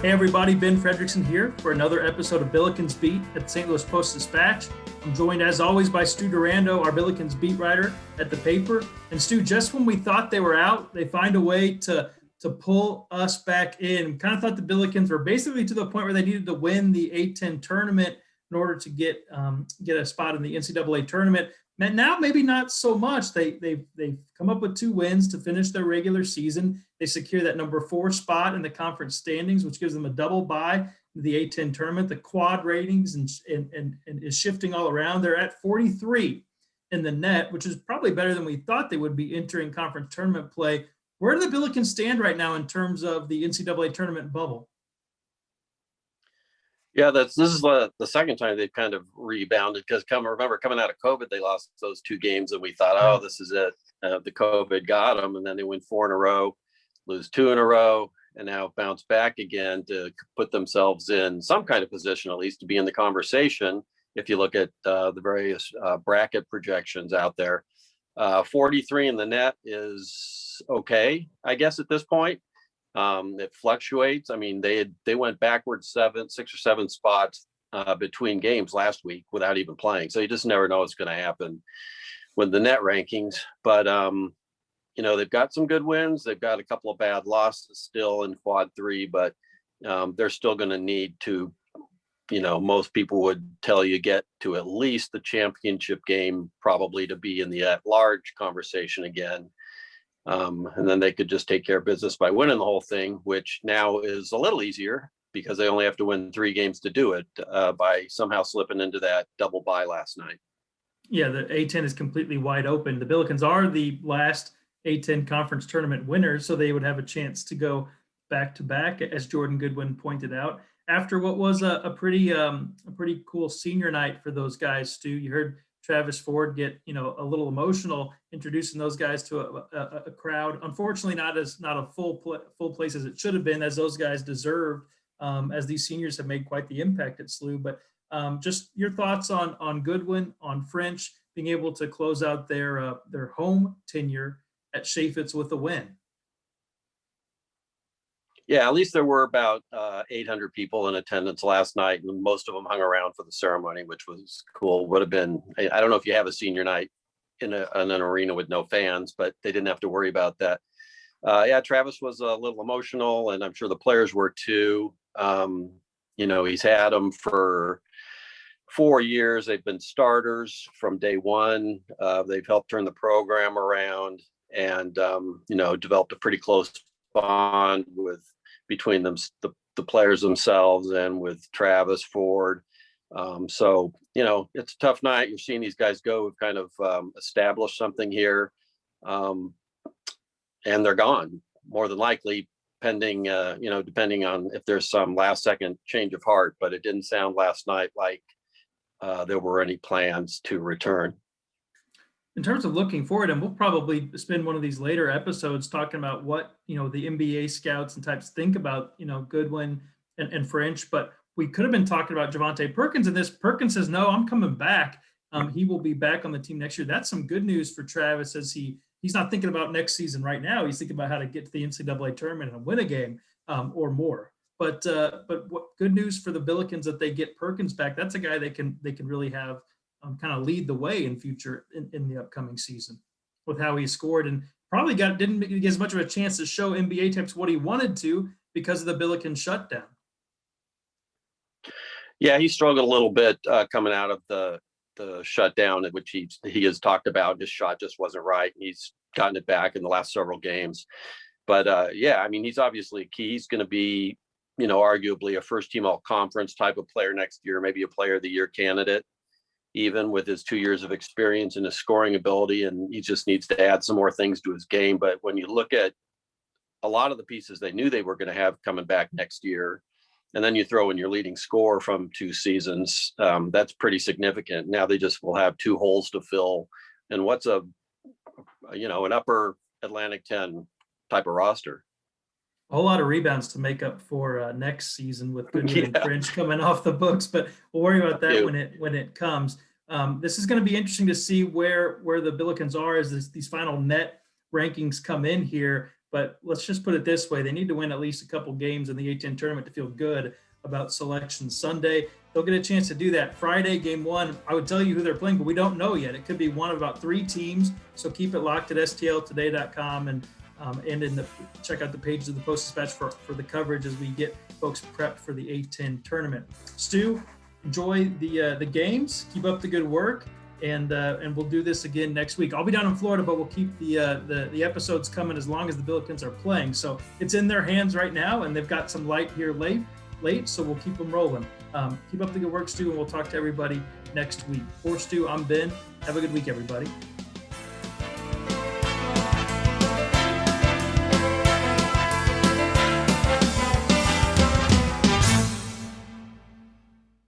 Hey everybody, Ben Frederickson here for another episode of Billikens Beat at the St. Louis Post-Dispatch. I'm joined as always by Stu Durando, our Billikens beat writer at the paper. And Stu, just when we thought they were out, they find a way to pull us back in. We kind of thought the Billikens were basically to the point where they needed to win the A-10 tournament in order to get a spot in the NCAA tournament. And now maybe not so much. They've come up with 2 wins to finish their regular season. They secure that number 4 spot in the conference standings, which gives them a double bye in the A-10 tournament. The quad ratings and is shifting all around. They're at 43 in the net, which is probably better than we thought they would be entering conference tournament play. Where do the Billikens stand right now in terms of the NCAA tournament bubble? Yeah, this is the second time they've kind of rebounded because remember coming out of COVID, they lost those 2 games and we thought, oh, this is it. The COVID got them, and then they win 4 in a row, lose 2 in a row, and now bounce back again to put themselves in some kind of position, at least to be in the conversation. If you look at the various bracket projections out there, 43 in the net is okay, I guess, at this point. It fluctuates. I mean, they went backwards 6 or 7 spots between games last week without even playing. So you just never know what's going to happen with the net rankings. But they've got some good wins. They've got a couple of bad losses still in quad 3, but they're still going to need to, most people would tell you, get to at least the championship game, probably, to be in the at-large conversation again. And then they could just take care of business by winning the whole thing, which now is a little easier because they only have to win 3 games to do it by somehow slipping into that double bye last night. Yeah, the A-10 is completely wide open. The Billikens are the last A-10 conference tournament winners, so they would have a chance to go back-to-back, as Jordan Goodwin pointed out, after what was a pretty cool senior night for those guys, Stu. You heard Travis Ford get a little emotional introducing those guys to a crowd. Unfortunately, not a full place as it should have been, as those guys deserved, as these seniors have made quite the impact at SLU. But just your thoughts on Goodwin, on French being able to close out their home tenure at Chaffetz with a win. Yeah, at least there were about 800 people in attendance last night, and most of them hung around for the ceremony, which was cool. Would have been, I don't know if you have a senior night in an arena with no fans, but they didn't have to worry about that. Travis was a little emotional, and I'm sure the players were too. He's had them for 4 years. They've been starters from day one. They've helped turn the program around and, developed a pretty close bond between them, the players themselves, and with Travis Ford. So it's a tough night. You're seeing these guys go. We've kind of established something here, and they're gone, more than likely, pending depending on if there's some last second change of heart. But it didn't sound last night like there were any plans to return. In terms of looking forward, and we'll probably spend one of these later episodes talking about what, the NBA scouts and types think about, Goodwin and French, but we could have been talking about Javonte Perkins, and this Perkins says, no, I'm coming back. He will be back on the team next year. That's some good news for Travis, as he's not thinking about next season right now. He's thinking about how to get to the NCAA tournament and win a game or more. But what good news for the Billikens that they get Perkins back. That's a guy they can really have kind of lead the way in future in the upcoming season with how he scored, and probably didn't get as much of a chance to show NBA types what he wanted to because of the Billikens shutdown. Yeah, he struggled a little bit coming out of the shutdown, which he has talked about. His shot just wasn't right. He's gotten it back in the last several games. But he's obviously key. He's going to be, arguably a first team all conference type of player next year, maybe a player of the year candidate, even with his 2 years of experience and his scoring ability. And he just needs to add some more things to his game. But when you look at a lot of the pieces they knew they were going to have coming back next year, and then you throw in your leading scorer from 2 seasons, that's pretty significant. Now they just will have 2 holes to fill. And what's an upper Atlantic 10 type of roster? A whole lot of rebounds to make up for next season with Goodwin and French coming off the books, but we'll worry about that when it comes. This is going to be interesting to see where the Billikens are as these final net rankings come in here. But let's just put it this way. They need to win at least a couple games in the A-10 tournament to feel good about selection Sunday. They'll get a chance to do that Friday, game 1. I would tell you who they're playing, but we don't know yet. It could be one of about 3 teams. So keep it locked at stltoday.com and check out the pages of the Post-Dispatch for the coverage as we get folks prepped for the A-10 tournament. Stu, enjoy the games. Keep up the good work, and we'll do this again next week. I'll be down in Florida, but we'll keep the episodes coming as long as the Billikens are playing. So it's in their hands right now, and they've got some light here late, so we'll keep them rolling. Keep up the good work, Stu, and we'll talk to everybody next week. For Stu, I'm Ben. Have a good week, everybody.